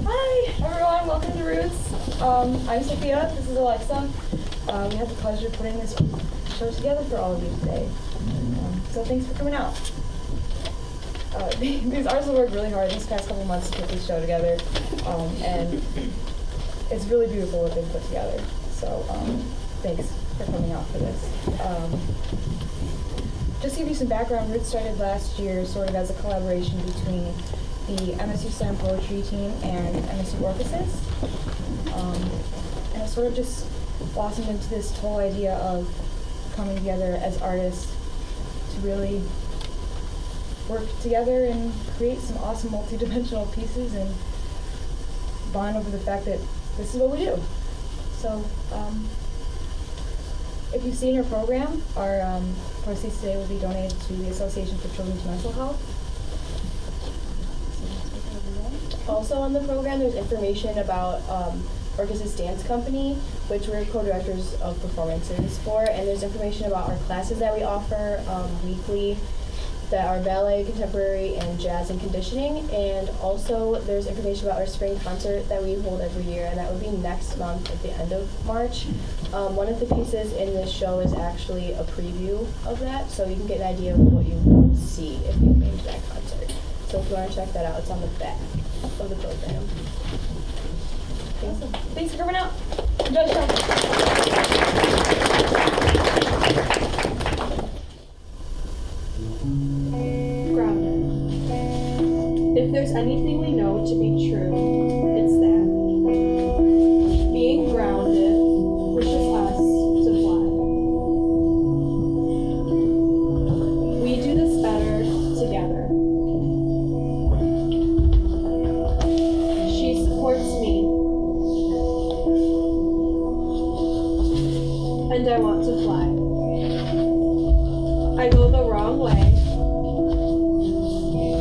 Hi, everyone. Welcome to Roots. I'm Sophia. This is Alexa. We have the pleasure of putting this show together for all of you today. So thanks for coming out. These artists have worked really hard these past couple months to put this show together, and it's really beautiful what they've put together. So thanks for coming out for this. Just to give you some background, Roots started last year sort of as a collaboration between the MSU Slam Poetry team and MSU Orchesis. And it sort of just blossomed into this whole idea of coming together as artists to really work together and create some awesome multi-dimensional pieces and bond over the fact that this is what we do. So if you've seen our program, our proceeds today will be donated to the Association for Children's Mental Health. Also on the program, there's information about Orchesis Dance Company, which we're co-directors of performances for, and there's information about our classes that we offer weekly that are ballet, contemporary, and jazz and conditioning. And also there's information about our spring concert that we hold every year, and that would be next month at the end of March. One of the pieces in this show is actually a preview of that, so you can get an idea of what you will see if you came to that concert. So if you want to check that out, it's on the back of the program. Awesome. Thanks for coming out. Enjoy the show. Grounded. If there's anything we know to be true, it's that. Being grounded pushes us to fly. We do this better together. She supports me, and I want to fly. I go the wrong way.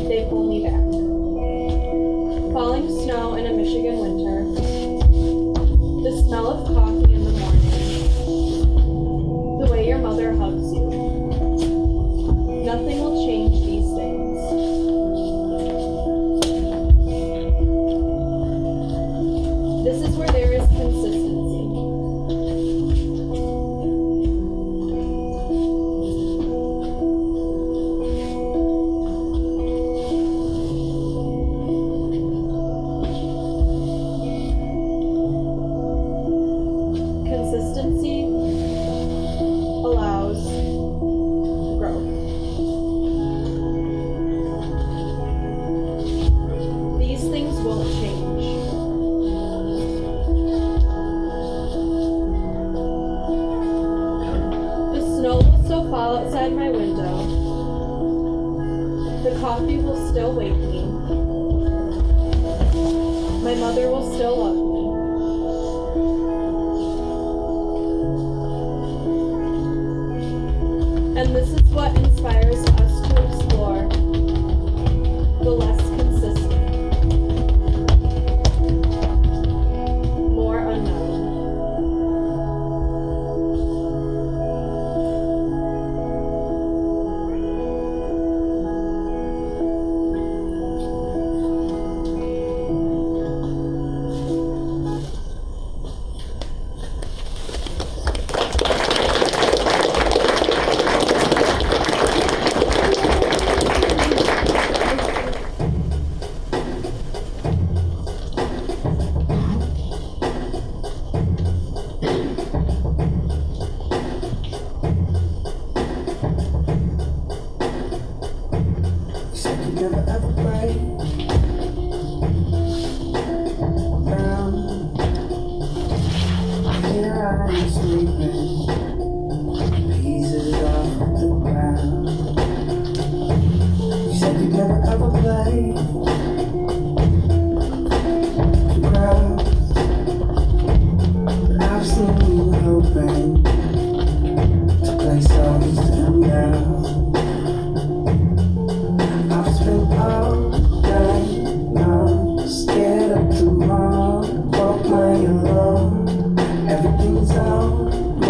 They pull me back. Falling snow in a Michigan winter. The smell of coffee in the morning. The way your mother hugs you. Nothing will change these things. This is where there is consistency. Consistency allows growth. These things won't change. The snow will still fall outside my window. The coffee will still wake me. My mother will still love me. And this is what inspires us to explore the less consistent, more unknown. Said you never ever break down. Here I am sleeping, pieces off the ground. You said you never ever play the crowd, but I've seen you hoping to play songs and down. I've spent all day now, scared of tomorrow, but playing alone. Everything's on my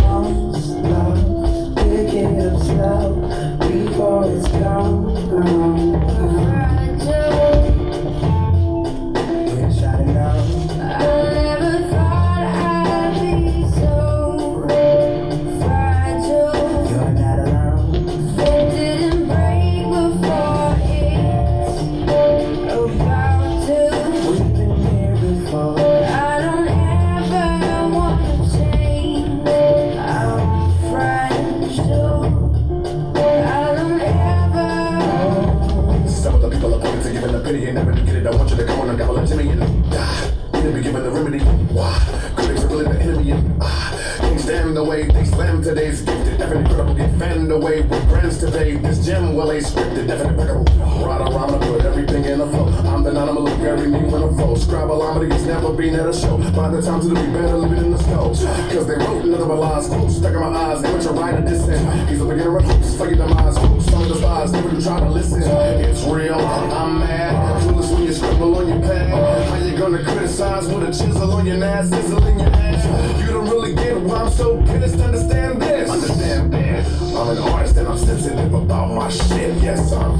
play scripted, definite pickle. Ride around and put everything in a flow. I'm the none, I'ma look very mean when I flow. Scribalometer's never been at a show. By the time to be better living in the stove. Cause they wrote nothing but lies, quotes stuck in my eyes. They want you right at this end. He's a beginner of hopes, for your demise. Quotes, some of the lies, never do try to listen. It's real, I'm mad. Clueless when you scribble on your pad. How you gonna criticize with a chisel on your ass, sizzling your ass? You don't really get why I'm so pissed. Understand this. Understand this. I'm an artist and I'm sensitive about my shit. Yes, I'm.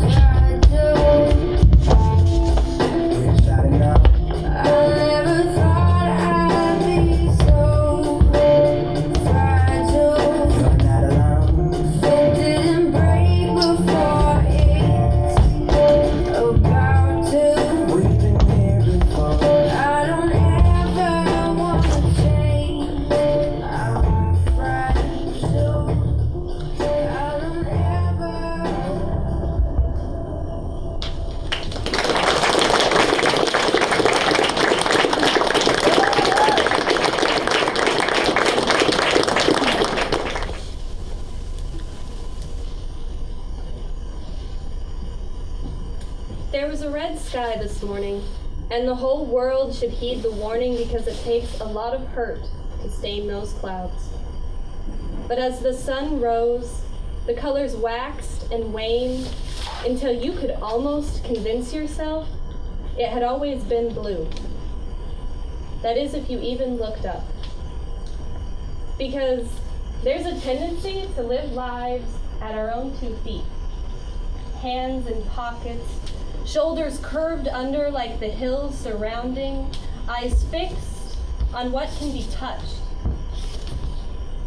There was a red sky this morning, and the whole world should heed the warning because it takes a lot of hurt to stain those clouds. But as the sun rose, the colors waxed and waned until you could almost convince yourself it had always been blue. That is, if you even looked up. Because there's a tendency to live lives at our own 2 feet. Hands in pockets, shoulders curved under like the hills surrounding, eyes fixed on what can be touched.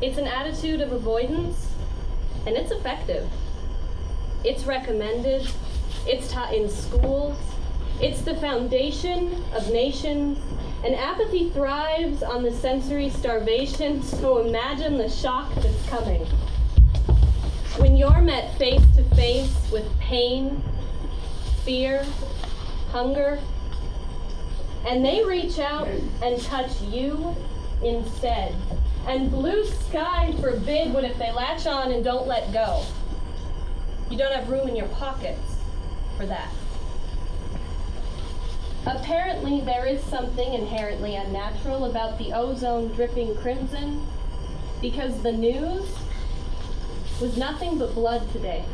It's an attitude of avoidance, and it's effective. It's recommended, it's taught in schools, it's the foundation of nations, and apathy thrives on the sensory starvation, so imagine the shock that's coming. When you're met face to face with pain, fear, hunger, and they reach out and touch you instead. And blue sky forbid what if they latch on and don't let go. You don't have room in your pockets for that. Apparently there is something inherently unnatural about the ozone dripping crimson, because the news was nothing but blood today.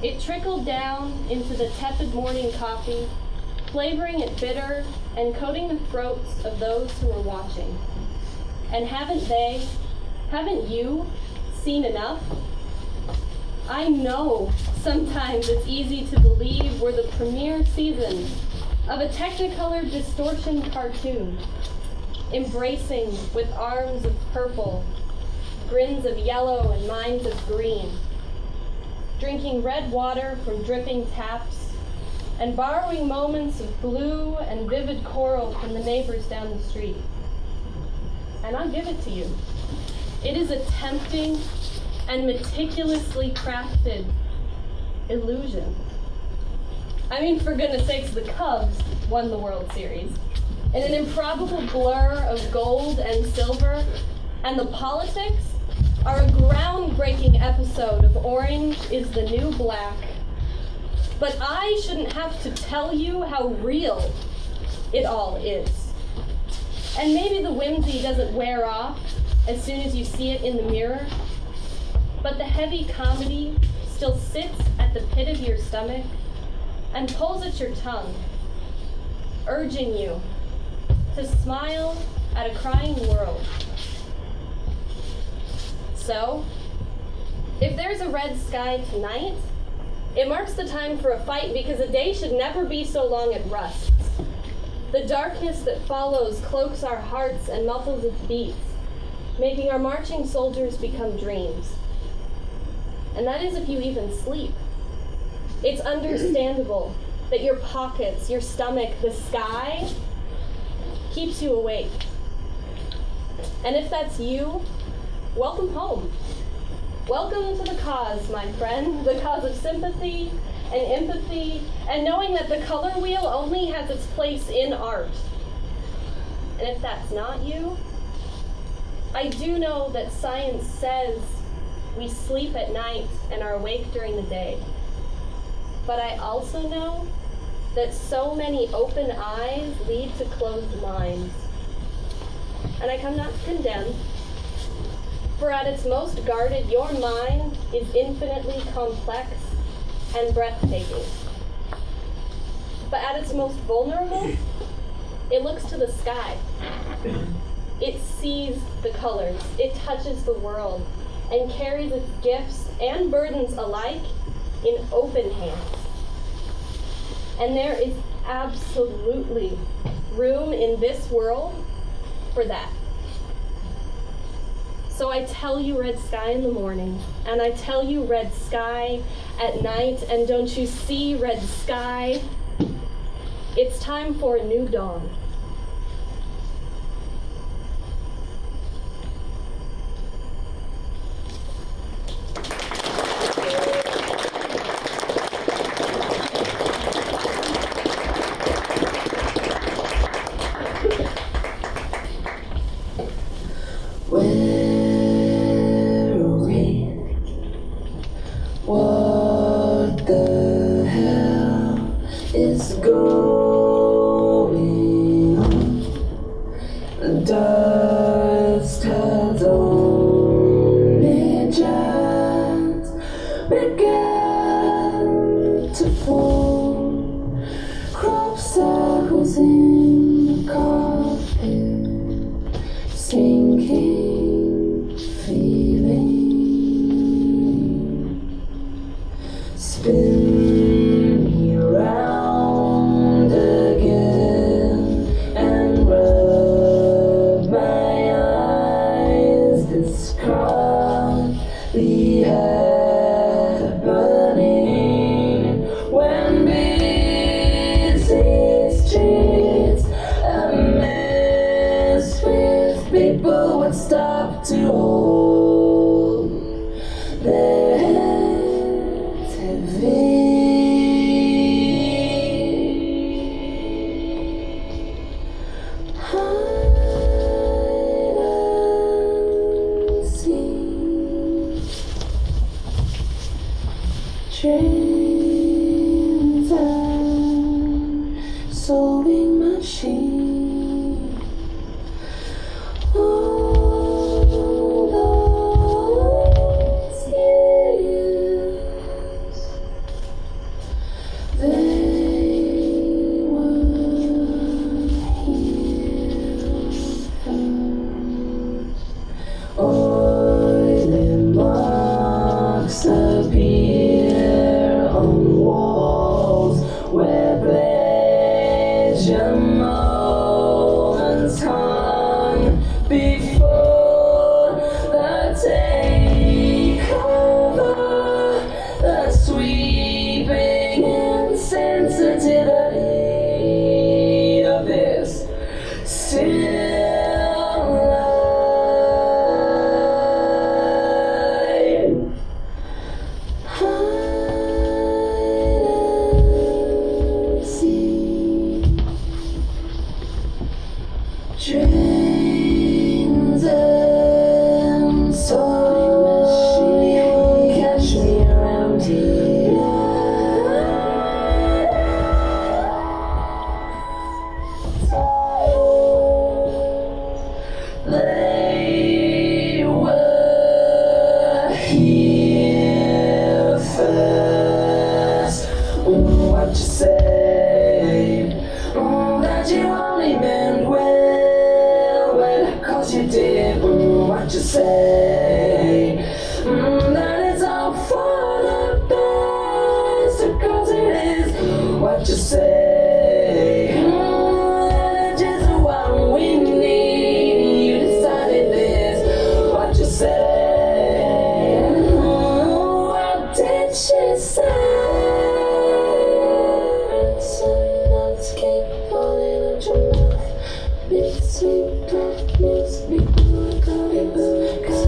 It trickled down into the tepid morning coffee, flavoring it bitter and coating the throats of those who were watching. And haven't you seen enough? I know sometimes it's easy to believe we're the premiere season of a Technicolor distortion cartoon, embracing with arms of purple, grins of yellow and minds of green, drinking red water from dripping taps, and borrowing moments of blue and vivid coral from the neighbors down the street. And I'll give it to you. It is a tempting and meticulously crafted illusion. I mean, for goodness sakes, the Cubs won the World Series in an improbable blur of gold and silver, and the politics are a groundbreaking episode of Orange is the New Black. But I shouldn't have to tell you how real it all is. And maybe the whimsy doesn't wear off as soon as you see it in the mirror, but the heavy comedy still sits at the pit of your stomach and pulls at your tongue, urging you to smile at a crying world. So, if there's a red sky tonight, it marks the time for a fight, because a day should never be so long it rusts. The darkness that follows cloaks our hearts and muffles its beats, making our marching soldiers become dreams. And that is if you even sleep. It's understandable that your pockets, your stomach, the sky keeps you awake. And if that's you, welcome home. Welcome to the cause, my friend, the cause of sympathy and empathy, and knowing that the color wheel only has its place in art. And if that's not you, I do know that science says We sleep at night and are awake during the day. But I also know that so many open eyes lead to closed minds. And I come not to condemn, for at its most guarded, your mind is infinitely complex and breathtaking. But at its most vulnerable, it looks to the sky. It sees the colors, it touches the world, and carries its gifts and burdens alike in open hands. And there is absolutely room in this world for that. So I tell you red sky in the morning, and I tell you red sky at night, and don't you see red sky? It's time for a new dawn. What the hell is going on? The dust has only just begun to fall. Crop circles in the carpet, sinking feeling. Spin me around again and rub my eyes. This can't be happening when busy streets are messed with. People would stop to hold their heads heavy. Hide and seek. Dreams and sewing machine. All those years, they were here first. Oily marks appear on walls where pleasure moments hung before the takeover, the sweeping insensitivity of this still life. Hide and seek. Dreams and sewing machine won't catch me around here. They were here first. What you say? That you only meant well, 'cause you did. What you say? That it's all for the best, 'cause it is. What you say? That it's just what we need. You decided this. What you say? What did she say? Sometimes keep falling out your mouth. Bittersweet breath, music, 'cause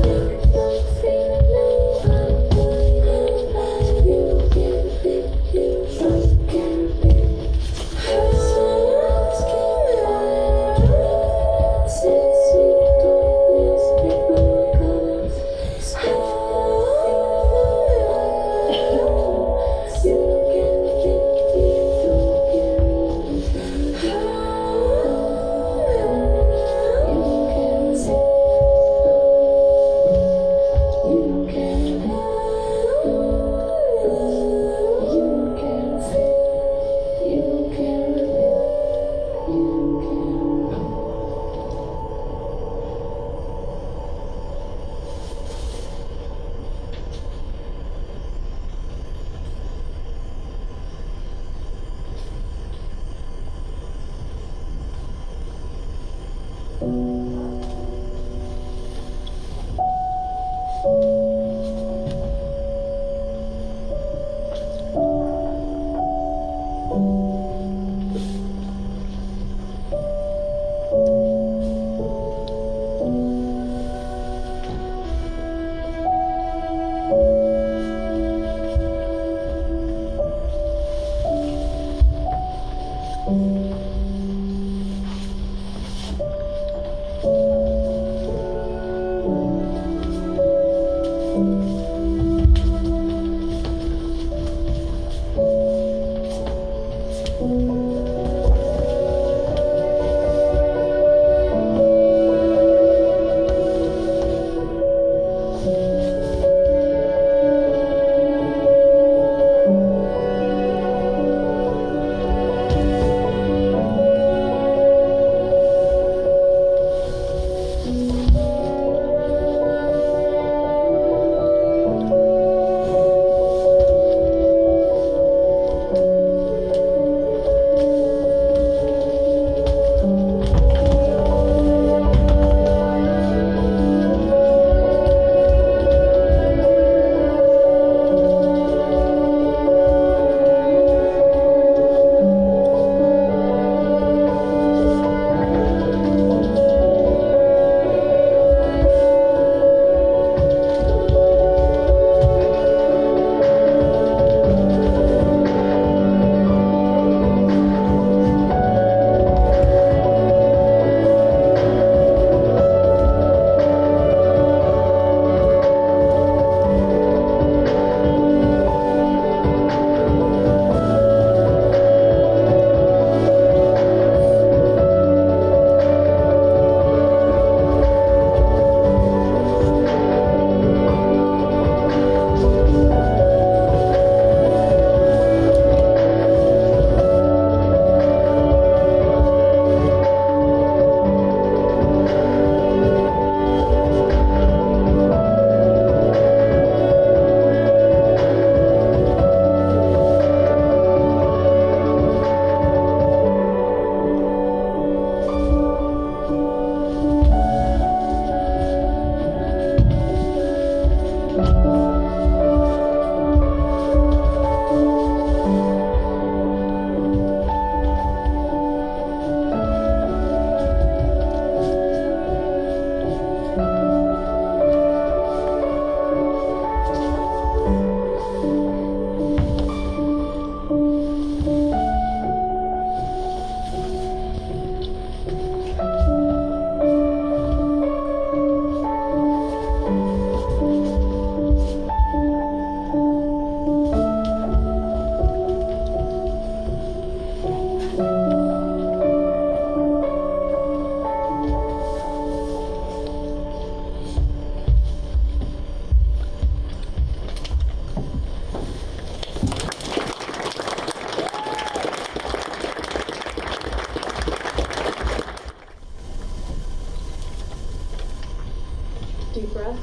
Deep breath.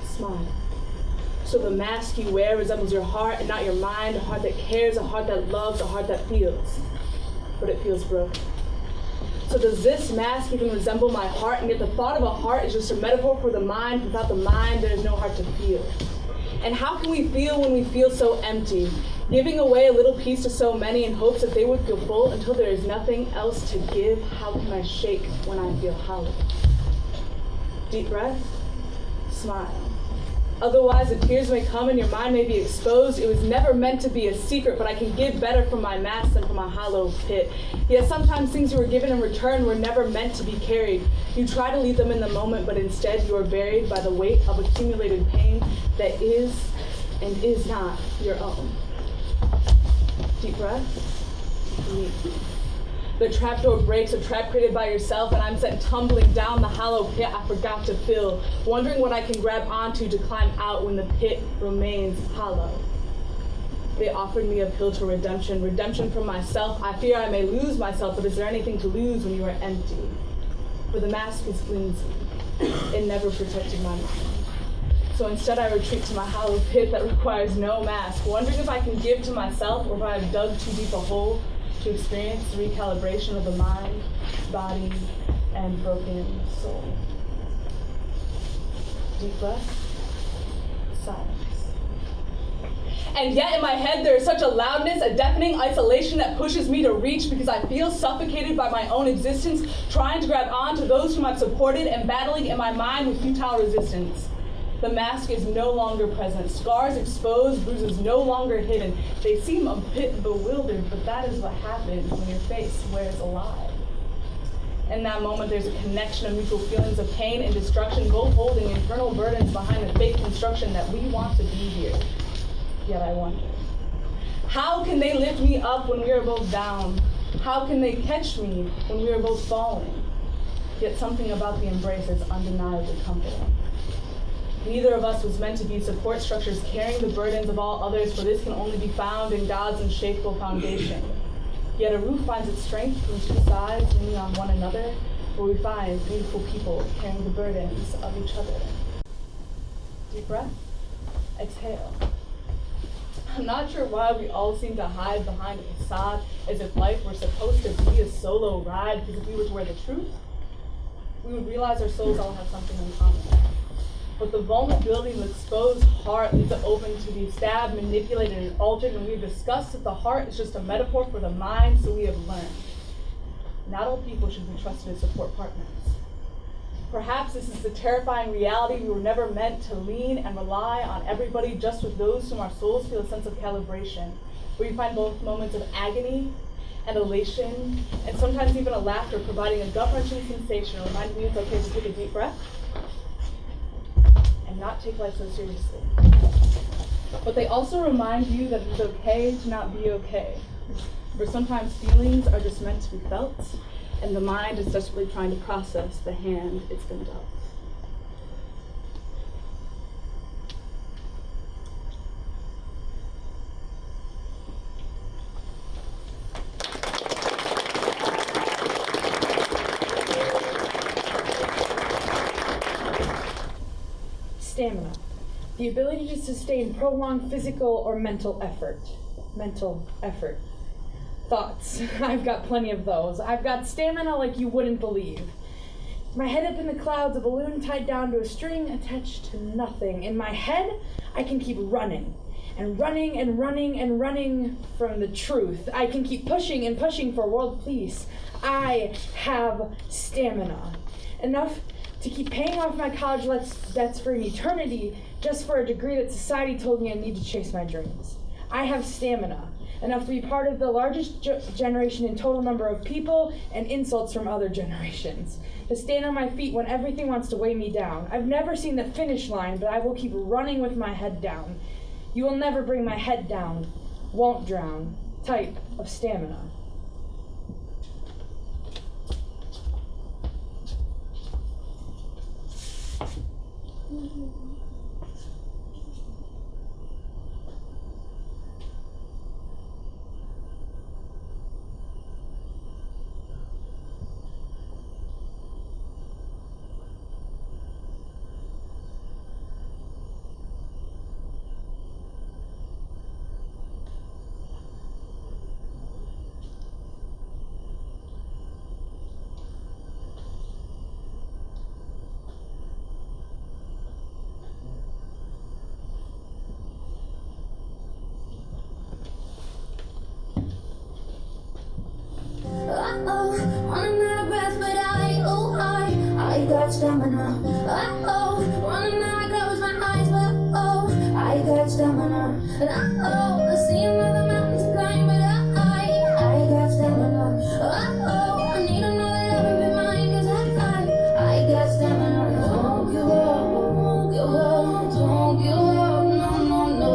Smile. So the mask you wear resembles your heart and not your mind, a heart that cares, a heart that loves, a heart that feels. But it feels broken. So does this mask even resemble my heart? And yet the thought of a heart is just a metaphor for the mind. Without the mind, there is no heart to feel. And how can we feel when we feel so empty? Giving away a little piece to so many in hopes that they would feel full until there is nothing else to give. How can I shake when I feel hollow? Deep breath, smile. Otherwise, the tears may come and your mind may be exposed. It was never meant to be a secret, but I can give better from my mask than from my hollow pit. Yet sometimes things you were given in return were never meant to be carried. You try to leave them in the moment, but instead you are buried by the weight of accumulated pain that is and is not your own. Deep breath, breathe. The trapdoor breaks, a trap created by yourself, and I'm sent tumbling down the hollow pit I forgot to fill, wondering what I can grab onto to climb out when the pit remains hollow. They offered me a pill to redemption, redemption from myself. I fear I may lose myself, but is there anything to lose when you are empty? For the mask is flimsy. It never protected my mind. So instead I retreat to my hollow pit that requires no mask, wondering if I can give to myself or if I have dug too deep a hole to experience the recalibration of the mind, body, and broken soul. Deep breath, silence. And yet in my head there is such a loudness, a deafening isolation that pushes me to reach because I feel suffocated by my own existence, trying to grab on to those whom I've supported and battling in my mind with futile resistance. The mask is no longer present. Scars exposed, bruises no longer hidden. They seem a bit bewildered, but that is what happens when your face wears a lie. In that moment, there's a connection of mutual feelings of pain and destruction, both holding internal burdens behind the fake construction that we want to be here. Yet I wonder, how can they lift me up when we are both down? How can they catch me when we are both falling? Yet something about the embrace is undeniably comforting. Neither of us was meant to be support structures carrying the burdens of all others, for this can only be found in God's unshakable foundation. Yet a roof finds its strength from two sides, leaning on one another, where we find beautiful people carrying the burdens of each other. Deep breath, exhale. I'm not sure why we all seem to hide behind a facade as if life were supposed to be a solo ride, because if we were to wear the truth, we would realize our souls all have something in common. But the vulnerability of an exposed heart leaves it open to be stabbed, manipulated, and altered, and we've discussed that the heart is just a metaphor for the mind, so we have learned. Not all people should be trusted as support partners. Perhaps this is the terrifying reality we were never meant to lean and rely on everybody, just with those whom our souls feel a sense of calibration, where you find both moments of agony and elation, and sometimes even a laughter, providing a gut-wrenching sensation, reminding you it's okay to take a deep breath and not take life so seriously. But they also remind you that it's okay to not be okay, for sometimes feelings are just meant to be felt, and the mind is desperately trying to process the hand it's been dealt. Stamina. The ability to sustain prolonged physical or mental effort. Thoughts. I've got plenty of those. I've got stamina like you wouldn't believe. My head up in the clouds, a balloon tied down to a string attached to nothing. In my head, I can keep running and running and running and running from the truth. I can keep pushing and pushing for world peace. I have stamina. Enough to keep paying off my college debts for an eternity, just for a degree that society told me I need to chase my dreams. I have stamina. Enough to be part of the largest generation in total number of people and insults from other generations. To stand on my feet when everything wants to weigh me down. I've never seen the finish line, but I will keep running with my head down. You will never bring my head down, won't drown. Type of stamina. Running out of breath, but I got stamina. Running out, close my eyes, but I got stamina. And I see another mountain to climb, but I got stamina. I need another love in mine, 'cause I got stamina. Don't give up, don't give up, don't give up, no, no, no,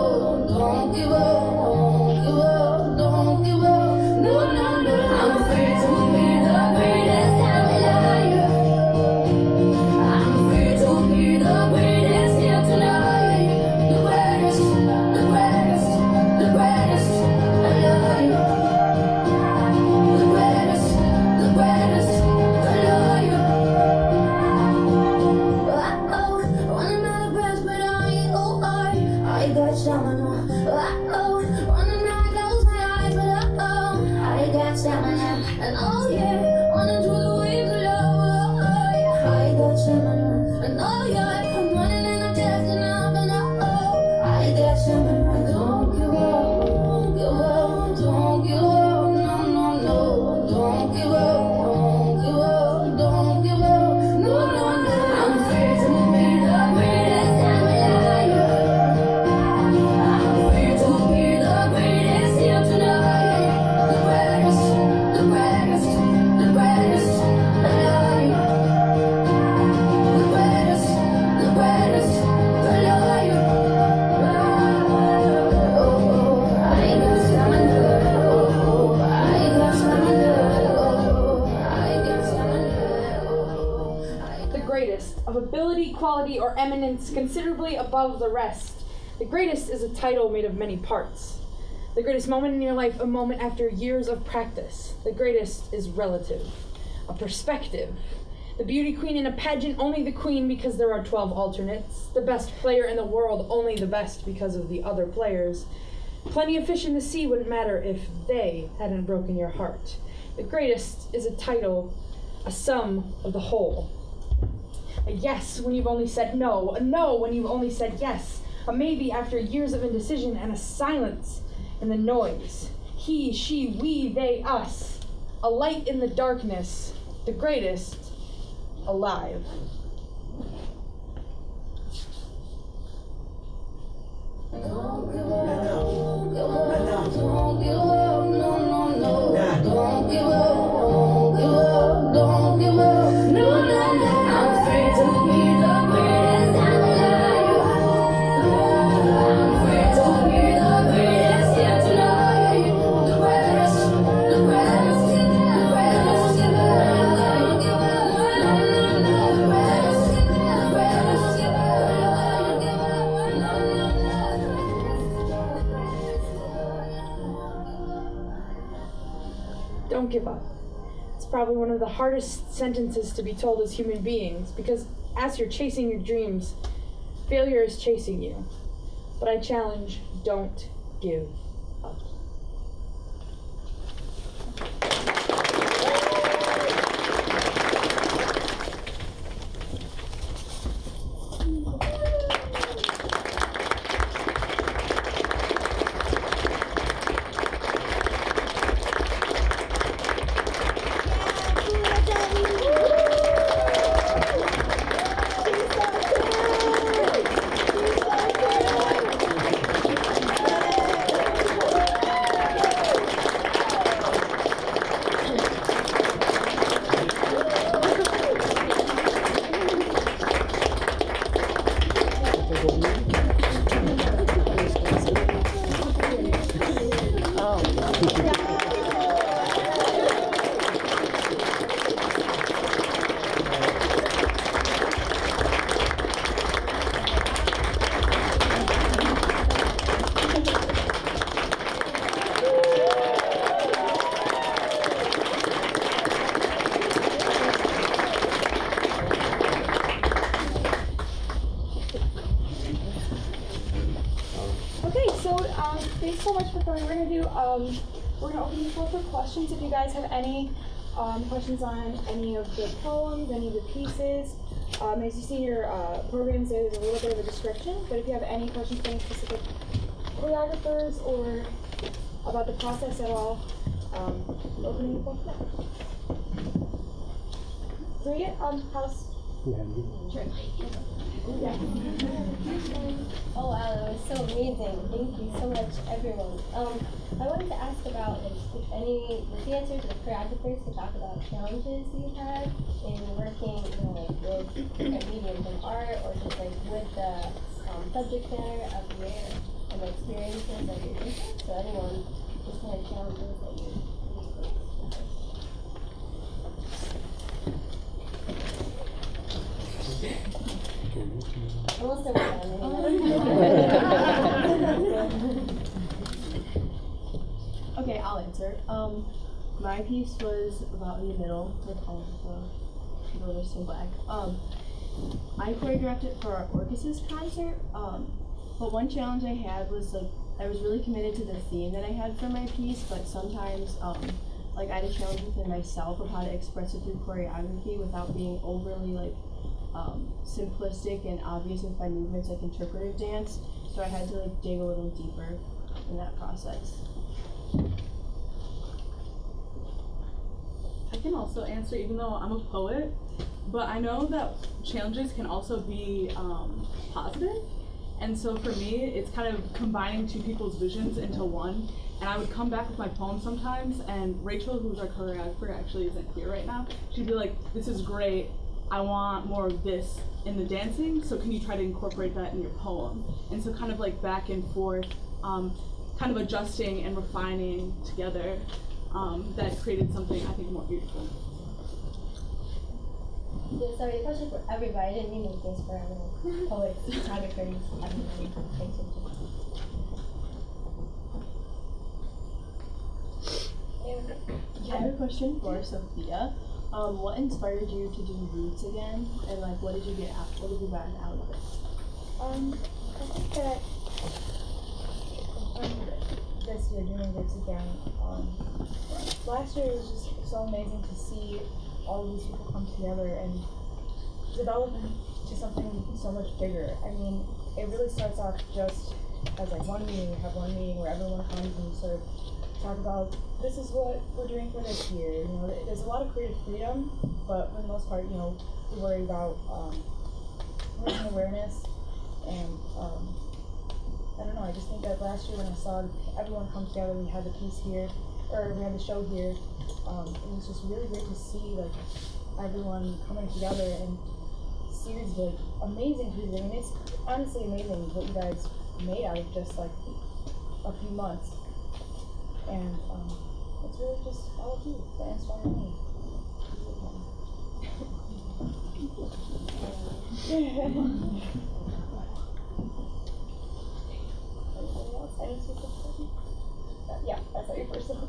don't give up, don't give up, don't give up, no, no, no. I'm afraid to be the greatest time in life. I'm afraid to greatest, of ability, quality, or eminence considerably above the rest. The greatest is a title made of many parts. The greatest moment in your life, a moment after years of practice. The greatest is relative, a perspective. The beauty queen in a pageant, only the queen because there are 12 alternates. The best player in the world, only the best because of the other players. Plenty of fish in the sea wouldn't matter if they hadn't broken your heart. The greatest is a title, a sum of the whole. A yes when you've only said no, a no when you've only said yes, a maybe after years of indecision, and a silence in the noise. He, she, we, they, us. A light in the darkness, the greatest, alive. Don't give up, don't give up, don't give up, no, no, no. Don't give up, don't give up, don't give up, no, no, no. I'm afraid to be the greatest, I'm alive. I'm afraid to be the greatest, yet tonight. The greatest, the greatest, the greatest, don't give up, no, no, no. The greatest, the greatest, don't give up, no, no, no. Don't give up. It's probably one of the hardest sentences to be told as human beings, because as you're chasing your dreams, failure is chasing you. But I challenge, don't give up. Thanks so much for coming. We're gonna open the floor for questions. If you guys have any questions on any of the poems, any of the pieces, as you see in your programs, there's a little bit of a description. But if you have any questions for any specific choreographers or about the process at all, we're opening the floor for that. So we get house. Sure. Yeah. Oh wow, that was so amazing. Thank you so much, everyone. I wanted to ask about if any the dancers or the choreographers could talk about challenges you've had in working, with different mediums in art or just with the subject matter of the year and the experiences of your teachers. So anyone, just kind of challenges that you face. We'll start with Okay, I'll answer. My piece was about in the middle with all of the letters in black. I choreographed it for our Orchesis concert. But one challenge I had was I was really committed to the theme that I had for my piece, but sometimes I had a challenge within myself of how to express it through choreography without being overly simplistic and obvious with my movements like interpretive dance. So I had to dig a little deeper in that process. I can also answer, even though I'm a poet, but I know that challenges can also be positive. And so for me, it's kind of combining two people's visions into one. And I would come back with my poem sometimes, and Rachel, who's our choreographer, actually isn't here right now. She'd be like, "This is great. I want more of this in the dancing, so can you try to incorporate that in your poem?" And so kind of back and forth, kind of adjusting and refining together, that created something I think more beautiful. Yeah, sorry, a question for everybody. I didn't mean like this for everyone. Poets, photographers, everybody. Thanks for I have a question for Sophia. What inspired you to do Roots again, and like, what did you get out? What did you get out of it? I think that this year doing Roots again, last year it was just so amazing to see all these people come together and develop into something so much bigger. I mean, it really starts off just as like one meeting. We have one meeting where everyone comes and we sort of talk about this is what we're doing for this year. You know, there's a lot of creative freedom, but for the most part, you know, we worry about raising awareness. And I don't know, I just think that last year when I saw everyone come together, we had the piece here, or we had the show here, it was just really great to see like everyone coming together and see these like amazing pieces. I mean, it's honestly amazing what you guys made out of just like a few months. And it's really just all of you that inspired me. Yeah, that's how your first one.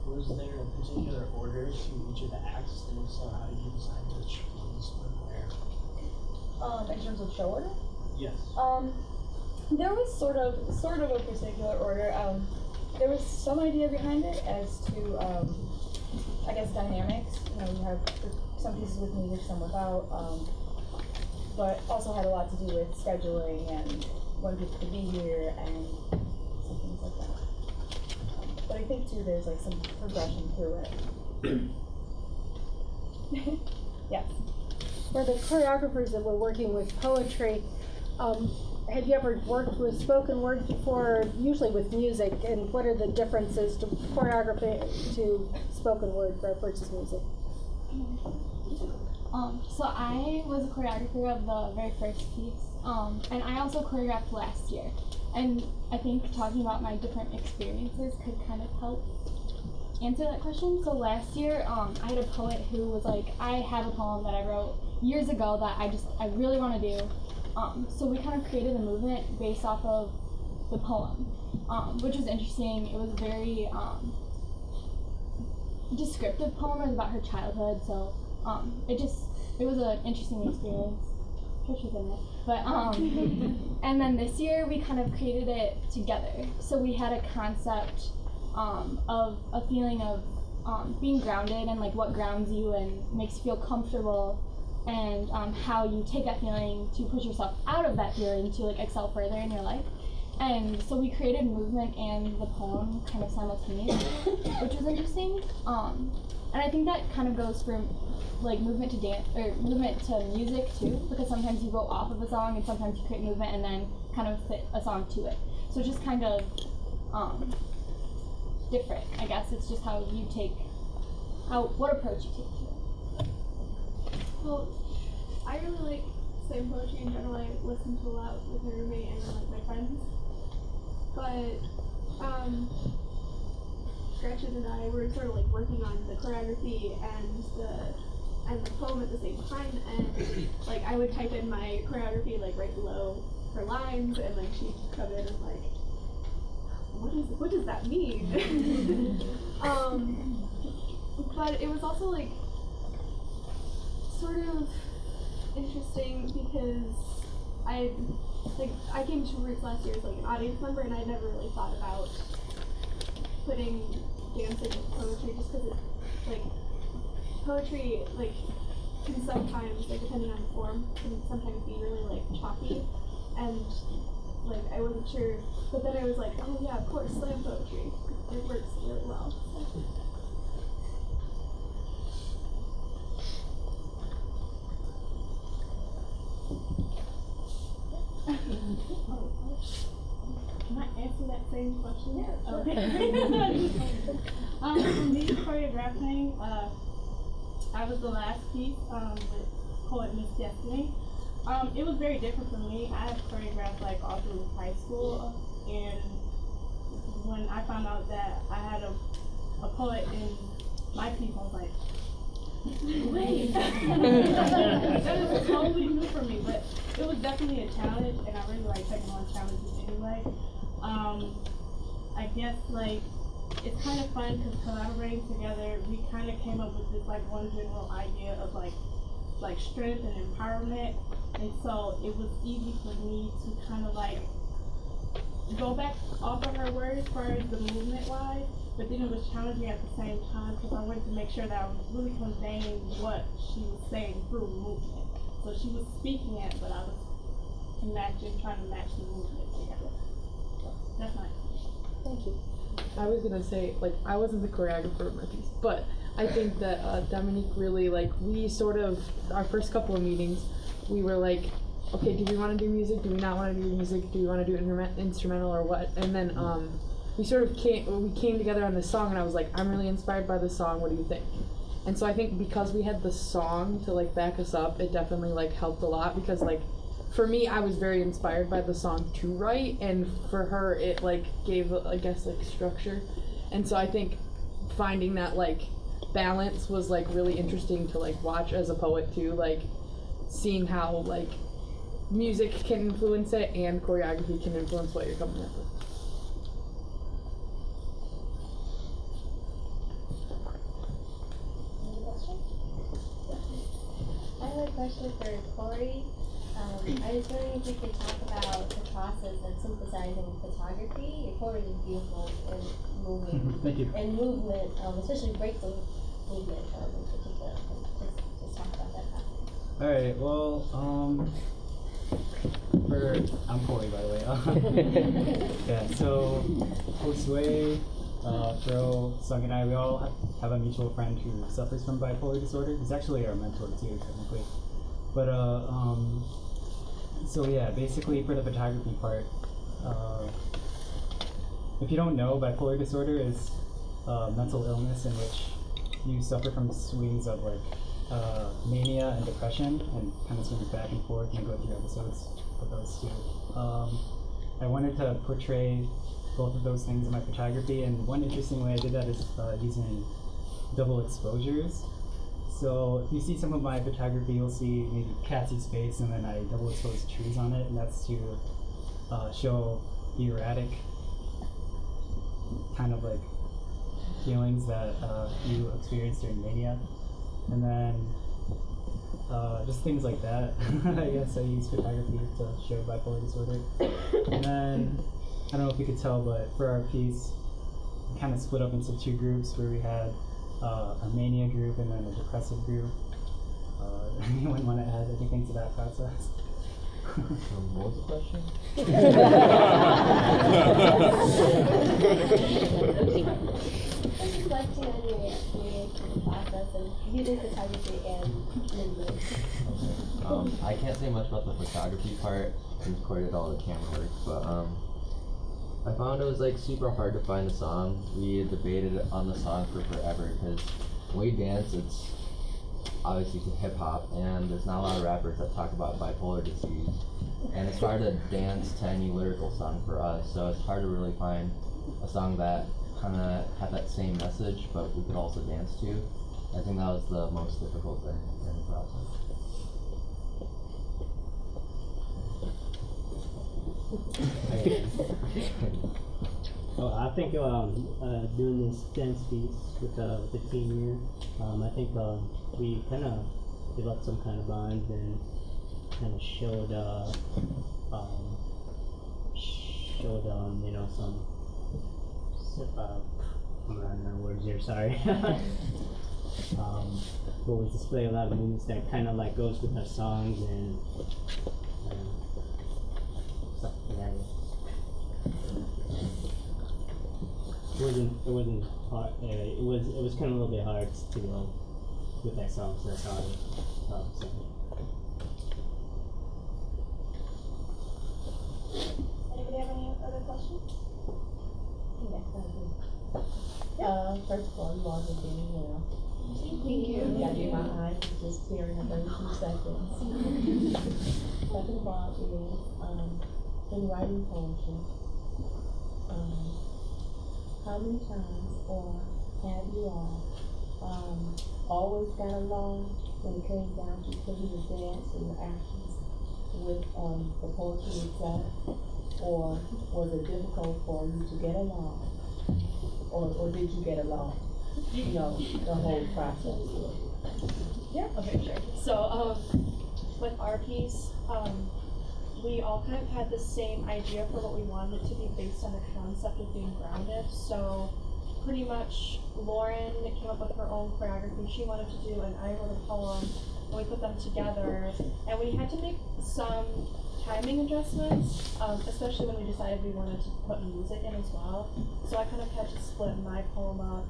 Was there a particular order to each of the acts, and if so, how did you decide which ones were where? In terms of show order? Yes. There was sort of a particular order. There was some idea behind it as to, I guess, dynamics. You know, you have some pieces with music, some without, but also had a lot to do with scheduling and when people could be here and some things like that. But I think too, there's like some progression through it. Yes. For the choreographers that were working with poetry, have you ever worked with spoken word before, usually with music, and what are the differences to choreography to spoken word versus music? So I was a choreographer of the very first piece, and I also choreographed last year. And I think talking about my different experiences could kind of help answer that question. So last year, I had a poet who was like, I have a poem that I wrote years ago that I really want to do. So we kind of created a movement based off of the poem, which was interesting. It was a very descriptive poem. It was about her childhood, so it was an interesting experience. Trisha's in it. But and then this year we kind of created it together. So we had a concept of a feeling of being grounded and like what grounds you and makes you feel comfortable, and how you take that feeling to push yourself out of that feeling to like excel further in your life. And so we created movement and the poem kind of simultaneously, which was interesting. And I think that kind of goes from like movement to dance or movement to music too, because sometimes you go off of a song and sometimes you create movement and then kind of fit a song to it. So it's just kind of different, I guess. It's just how you take, what approach you take to it. Well, I really like slam poetry in general. I listen to a lot with my roommate and like my friends. But Gretchen and I were sort of like working on the choreography and the poem at the same time, and like I would type in my choreography like right below her lines, and like she'd come in and like, what does that mean? But it was also like sort of interesting because I came to Roots last year as like an audience member, and I never really thought about putting dancing with poetry just because it's like poetry like can sometimes, like depending on the form, can sometimes be really like choppy, and like I wasn't sure, but then I was like, oh yeah, of course, slam poetry, it works really well. So. Can I answer that same question? Yeah, sure. Okay. For me, choreographing, I was the last piece with poet Miss Destiny. It was very different for me. I have choreographed like all through high school, and when I found out that I had a poet in my piece, I was like, Wait. That was totally new for me, but it was definitely a challenge, and I really like taking on challenges anyway. I guess like it's kind of fun because collaborating together, we kind of came up with this like one general idea of like strength and empowerment, and so it was easy for me to kind of like go back off of her words as far as the movement wise, but then it was challenging at the same time because I wanted to make sure that I was really conveying what she was saying through movement. So she was speaking it, but I was trying to match the movement together. So that's nice. Thank you. I was gonna say, like, I wasn't the choreographer of my piece, but I think that Dominique really, like, we sort of, our first couple of meetings, we were like, okay, do we want to do music? Do we not want to do music? Do we want to do instrumental or what? And then we sort of came together on this song, and I was like, I'm really inspired by this song. What do you think? And so I think because we had the song to like back us up, it definitely like helped a lot because like for me, I was very inspired by the song to write, and for her, it like gave, I guess, like structure. And so I think finding that like balance was like really interesting to like watch as a poet too, like seeing how like music can influence it and choreography can influence what you're coming up with. I have a question for Corey. I was wondering if you could talk about the process of synthesizing photography. Your photos are beautiful and moving. Thank you. And movement, especially breakthrough movement in particular. Just talk about that process. All right. Well, I'm Corey, by the way. Yeah. So, Josue, Fro, Sung, and I, we all have a mutual friend who suffers from bipolar disorder. He's actually our mentor too, technically. But so yeah, basically for the photography part, if you don't know, bipolar disorder is mental illness in which you suffer from swings of like mania and depression, and kind of swings back and forth, and go through episodes of those two. I wanted to portray both of those things in my photography, and one interesting way I did that is using double exposures. So if you see some of my photography, you'll see maybe Cassie's face, and then I double expose trees on it, and that's to show the erratic kind of like feelings that you experience during mania. And then just things like that. I guess I use photography to show bipolar disorder. And then, I don't know if you could tell, but for our piece, we kind of split up into two groups where we had a mania group and then a depressive group. Anyone want to add anything to that process? What was the question? I'm reflecting on your experience in the process of using photography and movement. I can't say much about the photography part. I recorded all the camera work, but I found it was like super hard to find a song. We debated on the song for forever because when we dance, it's obviously to hip hop, and there's not a lot of rappers that talk about bipolar disease, and it's hard to dance to any lyrical song for us. So it's hard to really find a song that kind of had that same message, but we could also dance to. I think that was the most difficult thing in the process. Well, I think doing this dance piece with the team here, I think we kind of developed some kind of bond and kind of showed you know, some I'm running out of words here, sorry. But we display a lot of movements that kind of like goes with our songs and stuff like that. It wasn't hard. It was kind of a little bit hard to go with that song, so that's how I was saying. Anybody have any other questions? Yes, I do. First of all, you all are doing well. Thank you. Yeah, my eyes is just tearing up every 2 seconds. Second of all is in writing poetry. How many times or have you all always got along when it came down to putting the dance and the actions with the poetry itself? Or was it difficult for you to get along? Or did you get along? You know, the whole process. Yeah, okay, sure. So, with our piece, we all kind of had the same idea for what we wanted it to be based on the concept of being grounded. So, pretty much Lauren came up with her own choreography she wanted to do, and I wrote a poem, and we put them together. And we had to make some timing adjustments, especially when we decided we wanted to put music in as well. So I kind of had to split my poem up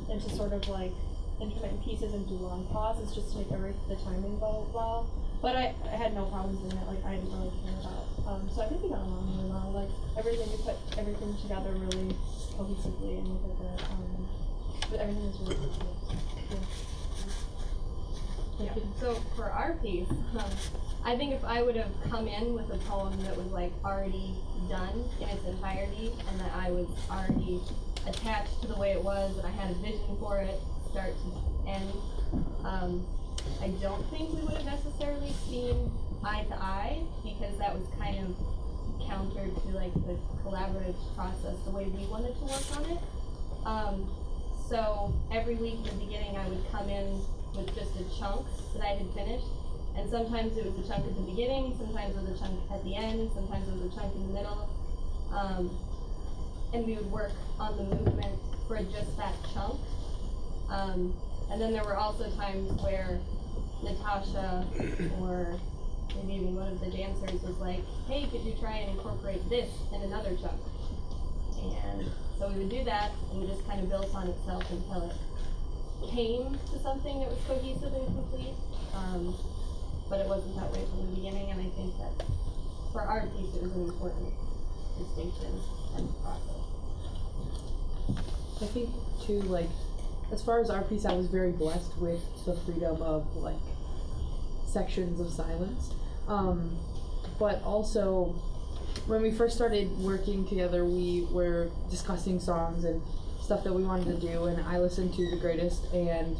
into sort of like intermittent pieces and do long pauses just to make the timing go well. But I had no problems doing it, like I didn't really care about. So I think we got along really well. Like we put everything together really cohesively and with but everything was really good. Yeah. So for our piece, I think if I would have come in with a poem that was like already done in its entirety and that I was already attached to the way it was and I had a vision for it, start to end, I don't think we would have necessarily seen eye to eye because that was kind of counter to like the collaborative process, the way we wanted to work on it. So every week in the beginning I would come in with just a chunk that I had finished. And sometimes it was a chunk at the beginning, sometimes it was a chunk at the end, sometimes it was a chunk in the middle. And we would work on the movement for just that chunk. And then there were also times where Natasha or maybe even one of the dancers was like, hey, could you try and incorporate this in another chunk? And so we would do that, and we just kind of built on itself until it came to something that was cohesive and complete. But it wasn't that way from the beginning, and I think that for our piece it was an important distinction and process. I think too, like, as far as our piece, I was very blessed with the freedom of like sections of silence. But also, when we first started working together, we were discussing songs and stuff that we wanted to do, and I listened to The Greatest, and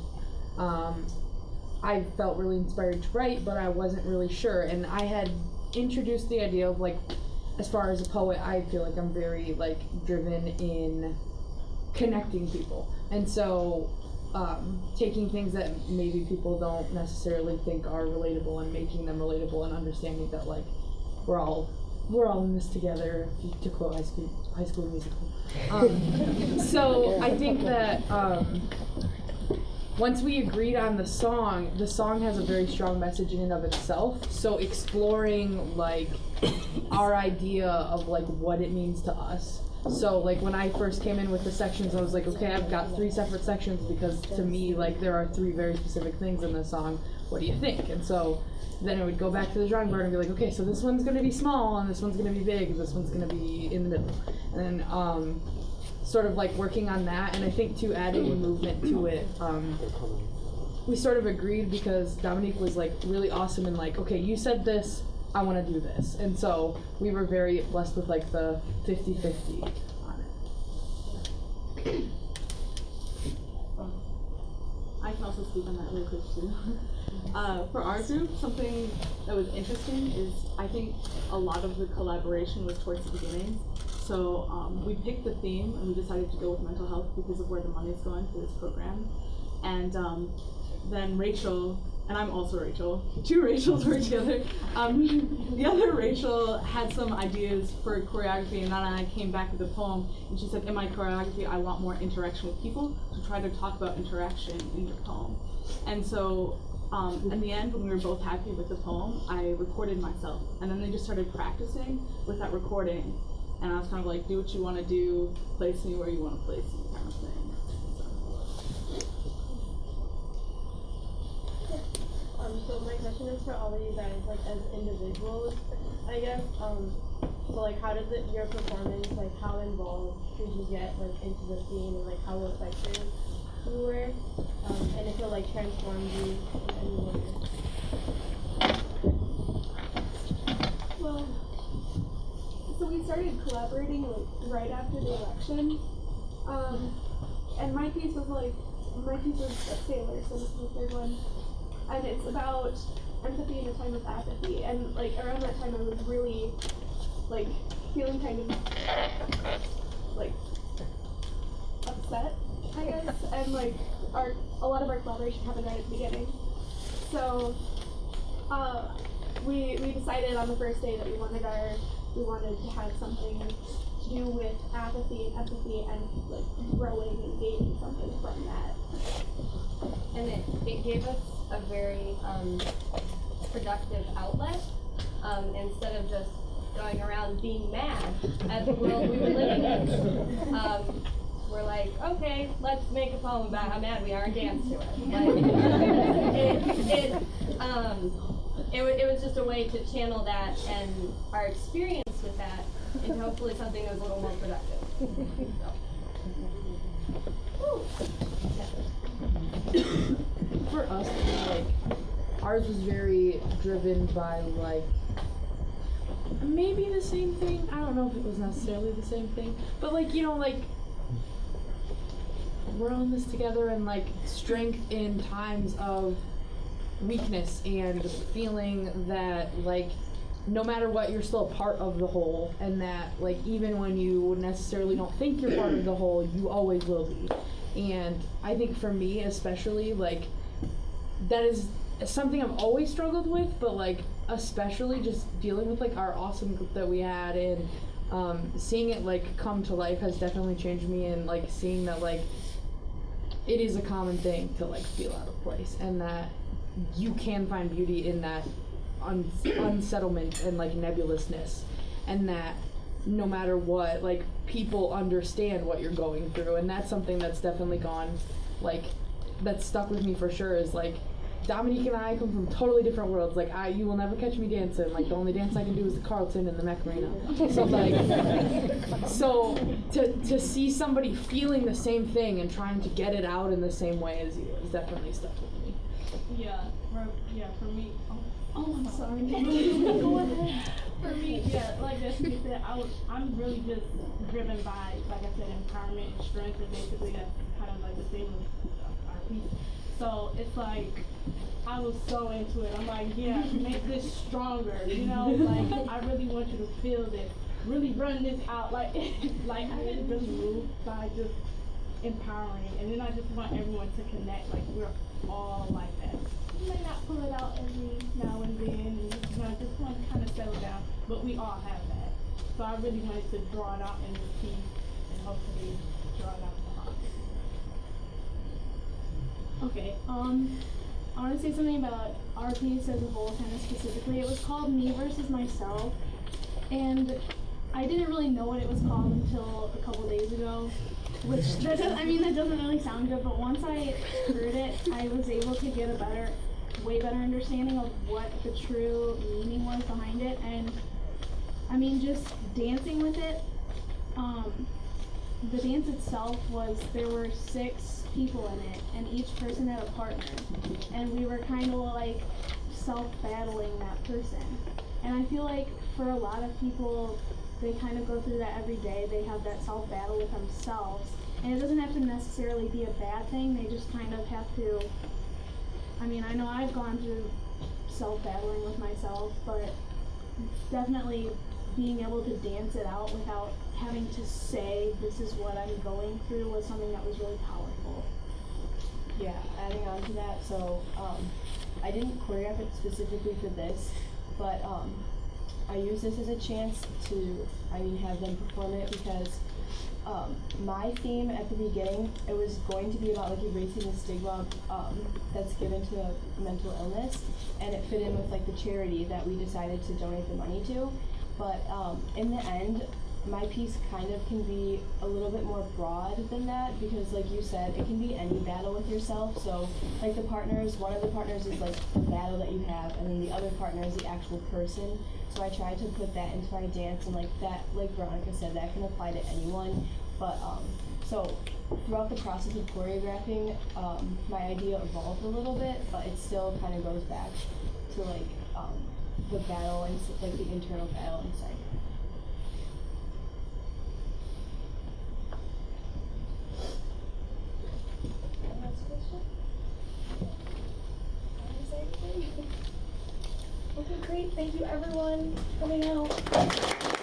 I felt really inspired to write, but I wasn't really sure. And I had introduced the idea of like, as far as a poet, I feel like I'm very like driven in connecting people. And so taking things that maybe people don't necessarily think are relatable and making them relatable and understanding that like we're all in this together, to quote High School Musical. So I think that once we agreed on the song has a very strong message in and of itself. So exploring like our idea of like what it means to us. So like when I first came in with the sections, I was like, okay, I've got 3 separate sections because to me like there are 3 very specific things in this song. What do you think? And so then it would go back to the drawing board and be like, okay, so this one's gonna be small and this one's gonna be big, and this one's gonna be in the middle. And then sort of like working on that, and I think too adding movement to it. We sort of agreed because Dominique was like really awesome and like, okay, you said this, I want to do this. And so we were very blessed with like the 50-50 on it. I can also speak on that really quick too. For our group, something that was interesting is I think a lot of the collaboration was towards the beginning. So we picked the theme and we decided to go with mental health because of where the money is going for this program. And then Rachel, and I'm also Rachel, 2 Rachels were together. The other Rachel had some ideas for choreography, and then I came back with a poem, and she said, in my choreography, I want more interaction with people, so try to talk about interaction in your poem. And so, in the end, when we were both happy with the poem, I recorded myself, and then they just started practicing with that recording, and I was kind of like, do what you want to do, place me where you want to place me, kind of thing. So my question is for all of you guys, like as individuals, I guess. So like, how does your performance, like how involved did you get like into the theme, and like how effective you were, and if it like transformed you in any way? Well, so we started collaborating like right after the election, and my piece was like my piece is a sailor, so this is the third one. And it's about empathy in a time of apathy. And like around that time I was really like feeling kind of like upset, I guess. And like a lot of our collaboration happened right at the beginning. So we decided on the first day that we wanted to have something to do with apathy and empathy and like growing and gaining something from that. And it gave us a very productive outlet. Instead of just going around being mad at the world we were living in. We're like, okay, let's make a poem about how mad we are and dance to it. Like, it was just a way to channel that and our experience with that into hopefully something that was a little more productive. For us, like, ours was very driven by like maybe the same thing. I don't know if it was necessarily the same thing, but like, you know, like we're on this together, and like strength in times of weakness and feeling that like no matter what, you're still a part of the whole, and that like even when you necessarily don't think you're part of the whole, you always will be. And I think for me especially, like that is something I've always struggled with, but like especially just dealing with like our awesome group that we had, and seeing it like come to life has definitely changed me, and like seeing that like it is a common thing to like feel out of place, and that you can find beauty in that unsettlement and like nebulousness, and that no matter what, like people understand what you're going through. And that's something that's definitely gone, like that's stuck with me for sure, is like Dominique and I come from totally different worlds. Like you will never catch me dancing. Like the only dance I can do is the Carlton and the Macarena. So like, so to see somebody feeling the same thing and trying to get it out in the same way as you is definitely stuck with me. Yeah, for me. Oh, I'm sorry. Go ahead. For me, yeah, like that's what you said. I'm really just driven by, like I said, empowerment and strength, and basically that's kind of like the thing with our piece. So it's like I was so into it. I'm like, yeah, make this stronger, you know? Like I really want you to feel this, really run this out. Like like I get really moved by just empowering, and then I just want everyone to connect. Like we're all like that. You may not pull it out every now and then, and you know, just want to kind of settle down, but we all have that. So I really wanted to draw it out in this piece, and hopefully draw it out in the heart. Okay, I want to say something about our piece as a whole, kind of specifically. It was called Me Versus Myself, and I didn't really know what it was called until a couple days ago, which that doesn't really sound good, but once I heard it, I was able to get a way better understanding of what the true meaning was behind it. And I mean, just dancing with it, the dance itself there were 6 people in it, and each person had a partner, and we were kind of like self-battling that person. And I feel like for a lot of people, they kind of go through that every day. They have that self-battle with themselves, and it doesn't have to necessarily be a bad thing. They just kind of have to, I mean, I know I've gone through self-battling with myself, but definitely being able to dance it out without having to say this is what I'm going through was something that was really powerful. Yeah, adding on to that, so I didn't choreograph it specifically for this, but I use this as a chance to, have them perform it, because my theme at the beginning, it was going to be about like erasing the stigma that's given to a mental illness, and it fit in with like the charity that we decided to donate the money to. But in the end, my piece kind of can be a little bit more broad than that, because like you said, it can be any battle with yourself. So like one of the partners is like the battle that you have, and then the other partner is the actual person. So I try to put that into my dance, and like that, like Veronica said, that can apply to anyone. But so throughout the process of choreographing, my idea evolved a little bit, but it still kind of goes back to like the battle and like the internal battle inside. That's Okay, great. Thank you everyone for coming out.